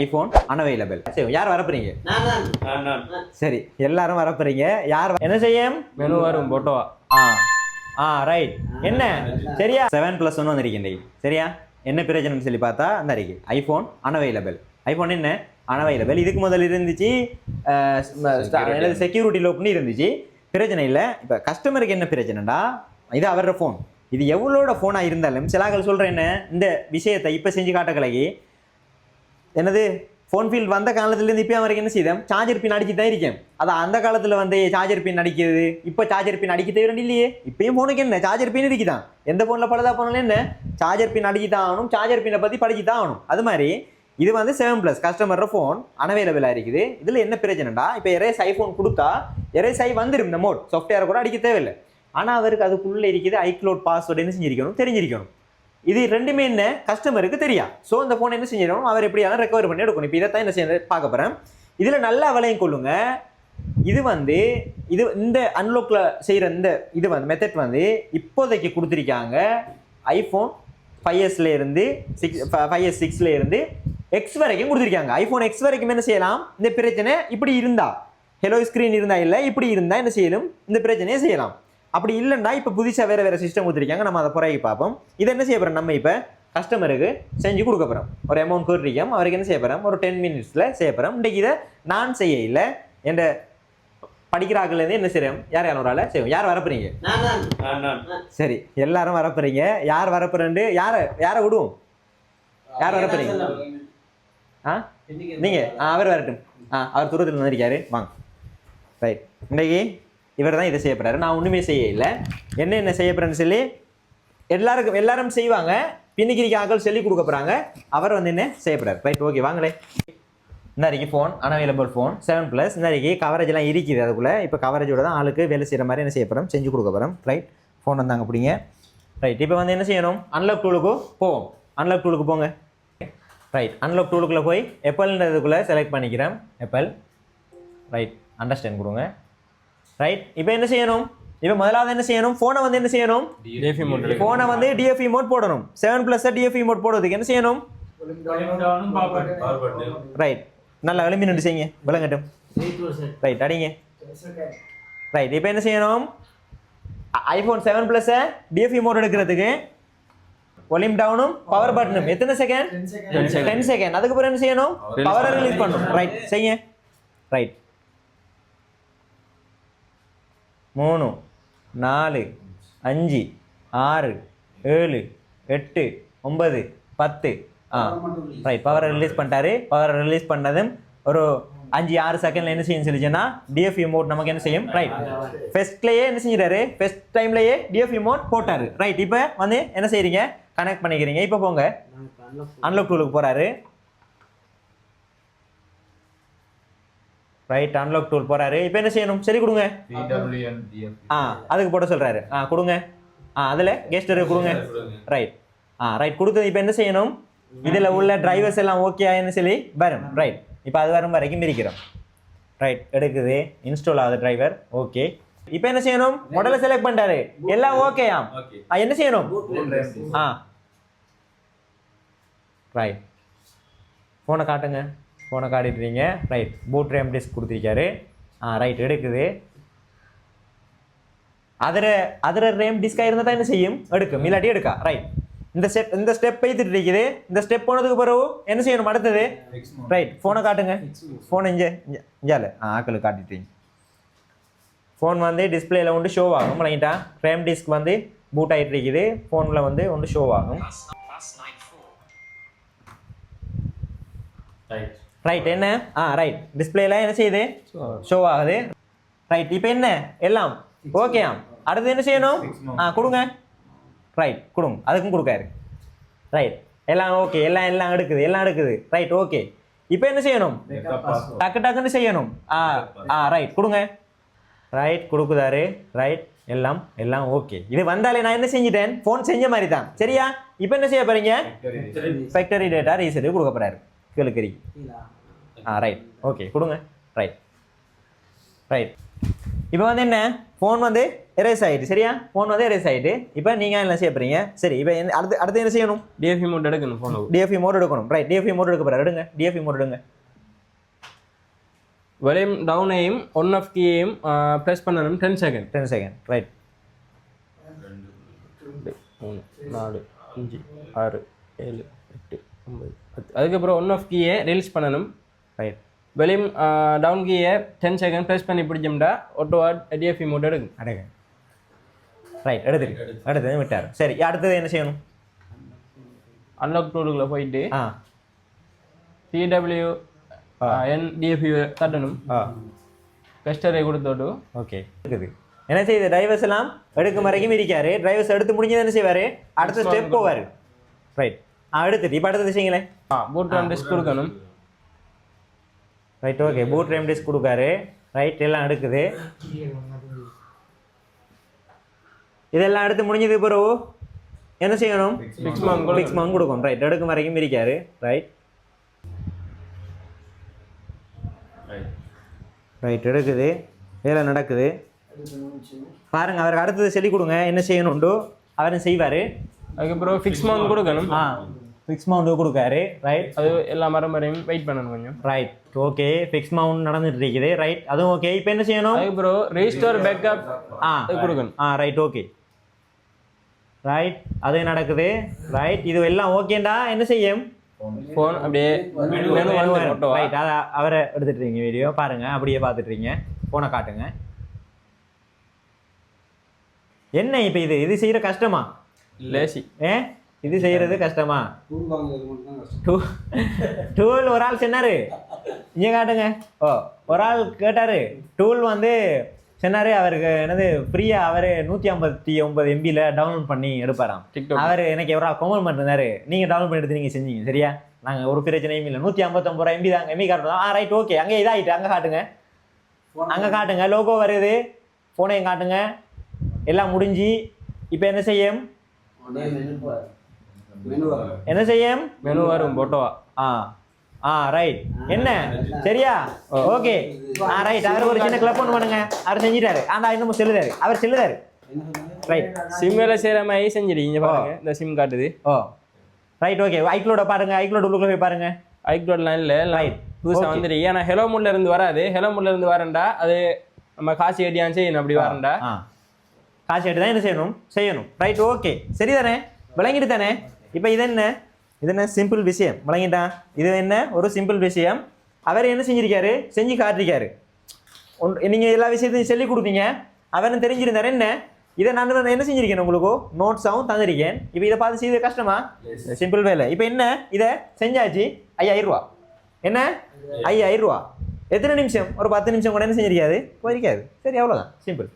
IPhone unavailable. சரி, யார் வரப்போறீங்க? சரி, எல்லாரும் வரப்போறீங்க. யார் என்ன செய்யும்? மெனு வரும் போட்டோவா? ரைட். என்ன சரியா? 7+1 வந்திருக்கேன். சரியா? என்ன பிரச்சனைன்னு சொல்லி பார்த்தா அந்த அறிக்கை ஐபோன் அன்அவைலபிள். ஐபோன் என்ன அன்அவைலபிள். இதுக்கு முதல்ல இருந்துச்சு செக்யூரிட்டி லோப்னு இருந்துச்சு. பிரச்சனை இல்லை. இப்போ கஸ்டமருக்கு என்ன பிரச்சனைடா, இது அவரோட ஃபோன். இது எவ்வளோட ஃபோனாக இருந்தாலும் சிலாக்கள் சொல்கிறேன் என்ன இந்த விஷயத்தை இப்போ செஞ்சு காட்டக்கலைக்கு என்னது ஃபோன் ஃபீல்ட் வந்த காலத்துலேருந்து இப்போ வரைக்கும் என்ன செய்தேன், சார்ஜர் பின் அடிச்சு தான் இருக்கேன். அதான் அந்த காலத்தில் வந்து சார்ஜர் பின் அடிக்கிறது, இப்போ சார்ஜர் பின் அடிக்க தேவை இல்லையே. இப்பயும் ஃபோனுக்கு என்ன சார்ஜர் பின் இருக்குதான். எந்த ஃபோனில் பழுதா போனாலும் என்ன சார்ஜர் பின் அடிச்சு தான் ஆகணும், சார்ஜர் பின்னை பற்றி படிச்சு தான் ஆகணும். அது மாதிரி இது வந்து 7+ கஸ்டமர் ஃபோன் அன்அவைலபிளாக இருக்குது. இதில் என்ன பிரச்சனைடா, இப்போ எரேஸ் ஐஃபோன் கொடுத்தா எரேஸ் ஐ வந்துடும். இந்த மோட் சாஃப்ட்வேரை கூட அடிக்க தேவையில்லை. ஆனால் அவருக்கு அதுக்குள்ளே இருக்குது iCloud பாஸ்வேர்டு என்ன செஞ்சிருக்கணும், தெரிஞ்சிருக்கணும். இது ரெண்டுமே என்ன கஸ்டமருக்கு தெரியா. ஸோ இந்த ஃபோன் என்ன செஞ்சிடணும், அவர் எப்படியாலும் ரெக்கவர் பண்ணி எடுக்கணும். இப்போ இதைத்தான் என்ன செய்ய பார்க்க போகிறேன். இதில் நல்லா விலையும் கொள்ளுங்க. இது வந்து இந்த அன்லாக்ல செய்கிற இந்த இது வந்து மெத்தட் வந்து இப்போதைக்கு கொடுத்துருக்காங்க. ஐஃபோன் 5S இருந்து 5S 6 இருந்து எக்ஸ் வரைக்கும் கொடுத்துருக்காங்க. ஐஃபோன் எக்ஸ் வரைக்கும் என்ன செய்யலாம், இந்த பிரச்சனை இப்படி இருந்தா ஹெலோ ஸ்க்ரீன் இருந்தால் இல்லை, இப்படி இருந்தால் என்ன செய்யணும், இந்த பிரச்சனையை செய்யலாம். அப்படி இல்லைன்னா இப்போ புதுசாக வேறு சிஸ்டம் கொடுத்துருக்காங்க. நம்ம அதை புறகி பார்ப்போம். இதை என்ன செய்ய போகிறோம், நம்ம இப்போ கஸ்டமருக்கு செஞ்சு கொடுக்க போகிறோம். ஒரு அமௌண்ட் கேட்டிருக்கோம், அவருக்கு என்ன செய்ய போகிறோம், ஒரு 10 மினிட்ஸில் செய்ய போகிறோம். இன்றைக்கு இதை நான் செய்ய இல்லை, என் படிக்கிறாங்கலேருந்து என்ன செய்யறோம், யார் ஒரு ஆளை செய்வோம். யார் வரப்போறீங்க? சரி, எல்லாரும் வரப்போறீங்க. யார் வரப்போறேன்ட்டு யாரை விடுவோம், யார் வரப்போறீங்க? நீங்கள் அவர் வரட்டும். அவர் தூரத்தில் வந்திருக்காரு, வாங்க. ரைட், இன்றைக்கி இவர் தான் இதை செய்யப்படுறாரு. நான் ஒன்றுமே செய்ய இல்லை. என்ன செய்யப்படுறேன்னு சொல்லி எல்லாரும் செய்வாங்க. பின்னிக்கிரிக்கு ஆக்கள் சொல்லி கொடுக்க போகிறாங்க. அவர் வந்து என்ன செய்யப்படுறாரு. ரைட், ஓகே, வாங்களே. இந்த அறிக்கை ஃபோன் அன்அவைலபிள் ஃபோன் 7+. இந்த அறிக்கை கவரேஜ்லாம் இருக்குது அதுக்குள்ளே. இப்போ கவரேஜோட தான் ஆளுக்கு வேலை செய்கிற மாதிரி என்ன செய்ய போகிறோம், செஞ்சு கொடுக்க போகிறோம். ரைட், ஃபோன் வந்தாங்க பிடிங்க. ரைட், இப்போ வந்து என்ன செய்யணும், அன்லாக் டூலுக்கு போவோம். அன்லாக் டூலுக்கு போங்க. ரைட், அன்லாக் டூலுக்குள்ளே போய் எப்பல்ன்றதுக்குள்ளே செலக்ட் பண்ணிக்கிறேன். எப்பல். ரைட், அண்டர்ஸ்டாண்ட் கொடுங்க. ரைட், இப்போ என்ன செய்யணும், இப்போ முதலாவது என்ன செய்யணும், ஃபோனை வந்து என்ன செய்யணும், ஃபோனை வந்து DFE மோட் போடணும். 7+ DFE மோட் போடுறதுக்கு என்ன செய்யணும், ரைட், நல்லா விளம்பி நின்று செய்யுங்க, விளங்கட்டும். ரைட், அடிங்க. ரைட், இப்போ என்ன செய்யணும், ஐஃபோன் 7+ DFE மோட் எடுக்கிறதுக்கு வால்யூம் டவுனும் பவர் பட்டனும் எத்தனை செகண்ட், 10 செகண்ட். அதுக்கப்புறம் என்ன செய்யணும், பவரை ரிலீஸ் பண்ணணும். ரைட், செய்யுங்க. ரைட், 3 4 5 6 7 8 9 10. ரைட், பவரை ரிலீஸ் பண்ணிட்டாரு. பவரை ரிலீஸ் பண்ணதும் ஒரு 5-6 செகண்ட்ல என்ன செய்யும் சொல்லிச்சுன்னா DFE மோட் நமக்கு என்ன செய்யும். ரைட், ஃபர்ஸ்ட்லேயே என்ன செஞ்சிட்டாரு, ஃபர்ஸ்ட் டைம்லேயே DFE மோட் போட்டாரு. ரைட், இப்போ வந்து என்ன செய்றீங்க, கனெக்ட் பண்ணிக்கிறீங்க. இப்போ போங்க, அன்லாக் டூலுக்கு போறாரு. ரைட், அன்லாக் டூல் போறாரு. இப்போ என்ன செய்யணும், சரி கொடுங்க. அதுக்கு போட சொல்றாரு. கொடுங்க. அதில் கெஸ்டர் கொடுங்க. ரைட், ரைட் கொடுத்தது. இப்போ என்ன செய்யணும், இதில் உள்ள டிரைவர்ஸ் எல்லாம் ஓகே ஆயின்னு சொல்லி வரும். ரைட், இப்போ அது வரும் வரைக்கும் இருக்கிறோம். ரைட், எடுக்குது, இன்ஸ்டால் ஆகுது டிரைவர். ஓகே, இப்போ என்ன செய்யணும், மாடலை செலக்ட் பண்ணிட்டாரு, எல்லாம் ஓகேயா. என்ன செய்யணும், ரைட், ஃபோனை காட்டுங்க. ஃபோனை காட்டிட்டுறீங்க. ரைட், பூட் ரேம் டிஸ்க் கொடுத்துருக்காரு. ரைட், எடுக்குது. அதில் ரேம் டிஸ்காக இருந்தால் தான் என்ன செய்யும், எடுக்கும், இல்லாட்டி எடுக்கா. ரைட், இந்த ஸ்டெப் வைத்துட்டு இருக்குது. இந்த ஸ்டெப் போனதுக்கு பிறகு என்ன செய்யணும், அடுத்தது. ரைட், ஃபோனை காட்டுங்க. ஃபோனை இஞ்சால ஆக்களுக்கு காட்டிட்டீங்க. ஃபோன் வந்து டிஸ்பிளேல ஒன்று ஷோ ஆகும். ரைட்டா, ரேம் டிஸ்க் வந்து பூட் ஆகிட்டு இருக்குது. ஃபோனில் வந்து ஒன்று ஷோ ஆகும். ரைட், என்ன ரைட், டிஸ்பிளேல என்ன செய்யுது, ஷோ ஆகுது. ரைட், இப்போ என்ன எல்லாம் ஓகேயா. அடுத்து என்ன செய்யணும், கொடுங்க. ரைட், கொடுங்க. அதுக்கும் கொடுக்காரு. ரைட், எல்லாம் ஓகே, எல்லாம் எடுக்குது. Right, okay. இப்போ என்ன செய்யணும், டக்குன்னு செய்யணும். ரைட், கொடுங்க. ரைட், கொடுக்குதாரு. ரைட், எல்லாம் ஓகே. இது வந்தாலே நான் என்ன செஞ்சிட்டேன், ஃபோன் செஞ்ச மாதிரி தான். சரியா, இப்போ என்ன செய்ய போறீங்க, ஃபேக்டரி டேட்டா ரீசெட் கொடுக்க போறாரு. ரைட், ஓகே, கொடுங்க. ரைட், இப்போ வந்து என்ன ஃபோன் வந்து எரேஸ் ஆகிட்டு சரியா, ஃபோன் வந்து எரேஸ் ஆகிட்டு. இப்போ நீங்கள் என்ன செய்ய போகிறீங்க? சரி, இப்போ அடுத்து என்ன செய்யணும்? டிஎஃப்இ மோட் எடுக்கணும். ஃபோன் டிஎஃப்இ மோட் எடுக்கணும். ரைட், டிஎஃப்இ மோட் எடுக்க போகிறார். எடுங்க, டிஎஃப்இ மோட் எடுங்க. வலியும் டவுனையும் ஒன் ஆஃப் கீயையும் ப்ரெஸ் பண்ணணும் 10 செகண்ட். 10 செகண்ட். ரைட். 3 4 5 6 7 8 9 10. அதுக்கப்புறம் ஒன் ஆஃப் கீயை ரிலீஸ் பண்ணணும். ரைட். வெளியும் டவுன் கீயை 10 செகண்ட் ப்ரெஸ் பண்ணி பிடிச்சோம்டா ஆட்டோவா டிஎஃப்இ மோட் எடுக்கும். அடங்க. ரைட், அடுத்தது விட்டார். சரி, அடுத்தது என்ன செய்யணும்? அன்லாக் டூலுக்குள்ள போயிட்டு ஆ TW NDFU தட்டணும். கஸ்டரை கொடுத்தோட்டு ஓகே இருக்குது. என்ன செய்யுது? டிரைவர்ஸ் எல்லாம் எடுக்கும் வரைக்கும் இருக்காரு. டிரைவர்ஸ் எடுத்து முடிஞ்சது என்ன செய்வார்? அடுத்த ஸ்டெப் போவார். ரைட். அடுத்துட்டு இப்போ அடுத்தது செய்யுங்களேன். பூட் ரேம் டிஸ்க் கொடுக்கணும். Right, okay. Boot RAM disk கொடுக்காரு. ரைட், எல்லாம் எடுக்குது. இதெல்லாம் எடுத்து முடிஞ்சதுக்கு பிறகு என்ன செய்யணும்? ஃபிக்ஸ் மவுண்ட் கொடுக்கும். ரைட், எடுக்கும் வரைக்கும் இருக்காரு. ரைட் ரைட், எடுக்குது. வேலை நடக்குது பாருங்க. அவருக்கு அடுத்தது சொல்லி கொடுங்க என்ன செய்யணும்டோ அவரும் செய்வார். அதுக்கப்புறம் ஃபிக்ஸ் மவுண்ட் கொடுக்கணும். ஃபிக்ஸ் மவுண்ட் கொடுக்காரு. ரைட். அது எல்லா மரம் வெயிட் பண்ணணும் கொஞ்சம். Right, okay. ஃபிக்ஸ் மவுண்ட் நடந்துட்டு இருக்குது. ரைட், அதுவும் ஓகே. இப்போ என்ன செய்யணும்? அதுக்கப்புறம் ரீஸ்டோர் பேக்கப் கொடுக்கணும். Right, okay. ரைட், அது நடக்குது. ரைட், இது எல்லாம் ஓகேண்டா என்ன செய்யும்? ஃபோன் அப்படியே ரைட், அதை அவரை எடுத்துட்டுருங்க. வீடியோ பாருங்க, அப்படியே பார்த்துட்றீங்க. ஃபோனை காட்டுங்க. என்ன இப்போ இது செய்கிற கஷ்டமா? லேசி. இது செய்கிறது கஷ்டமா? டூல் ஒரு ஆள் சொன்னார். இங்கே காட்டுங்க. ஒரு ஆள் கேட்டார். டூல் வந்து சொன்னார் அவருக்கு என்னது ஃப்ரீயாக அவர் 159 MBயில் டவுன்லோட் பண்ணி எடுப்பாராம். அவர் எனக்கு எவ்வளோ கமெண்ட் பண்ணிருந்தாரு. நீங்கள் டவுன்லோட் பண்ணி எடுத்து நீங்கள் செஞ்சீங்க சரியா? நாங்கள் ஒரு பிரச்சனையும் இல்லை. 159 MB தாங்க. MB காட்டணும். Right, okay. அங்கே இதாகிட்டு அங்கே காட்டுங்க. அங்கே காட்டுங்க. லோகோ வருது. ஃபோனையும் காட்டுங்க. எல்லாம் முடிஞ்சு இப்போ என்ன செய்யும்? என்ன செய்யும்? மெனு வரும். போட்டோவா? ரைட். என்ன சரியா? ஓகே. ரைட். அவர் ஒரு சின்ன கிளப் ஒன்று பண்ணுங்க. அவர் செஞ்சிட்டாரு. இன்னமும் செல்லுதாரு. அவர் செல்லுதாரு. ரைட். சிம் வேலை செய்கிற மாதிரி செஞ்சிருக்கீங்க பாருங்க. இந்த சிம் காட்டுது. Right, okay. ஐக்ளோட பாருங்க. ஐக்ளோட உள்ளுக்குள்ள போய் பாருங்க. ஐக்ளோட்லாம் இல்லை. ரைட், புதுசாக வந்துருக்கு. ஏன்னா ஹெலோ மூட்ல இருந்து வராது. ஹெலோ மூட்ல இருந்து வரண்டா அது நம்ம காசு கட்டியான்னு செய்யணும். அப்படி வரண்டா காசு கட்டி தான் என்ன செய்யணும். Right, okay. சரி தானே? விளங்கிட்டு தானே? இப்போ இது என்ன சிம்பிள் விஷயம். விளங்கிட்டான்? இது என்ன ஒரு சிம்பிள் விஷயம். அவர் என்ன செஞ்சிருக்காரு? செஞ்சு காட்டிருக்காரு. நீங்கள் எல்லா விஷயத்தையும் சொல்லி கொடுத்தீங்க. அவரும் தெரிஞ்சிருந்தாரு. என்ன இதை நான் என்ன செஞ்சிருக்கேன்? உங்களுக்கு நோட்ஸாகவும் தந்திருக்கேன். இப்போ இதை பார்த்து செய்ய கஷ்டமா? சிம்பிள் வேலை. இப்போ என்ன இதை செஞ்சாச்சு. 5000 ரூபா. என்ன 5000 ரூபா? எத்தனை நிமிஷம்? ஒரு 10 நிமிஷம் கூட என்ன செஞ்சிருக்காது? போயிருக்காது. சரி, அவ்வளோதான். சிம்பிள்.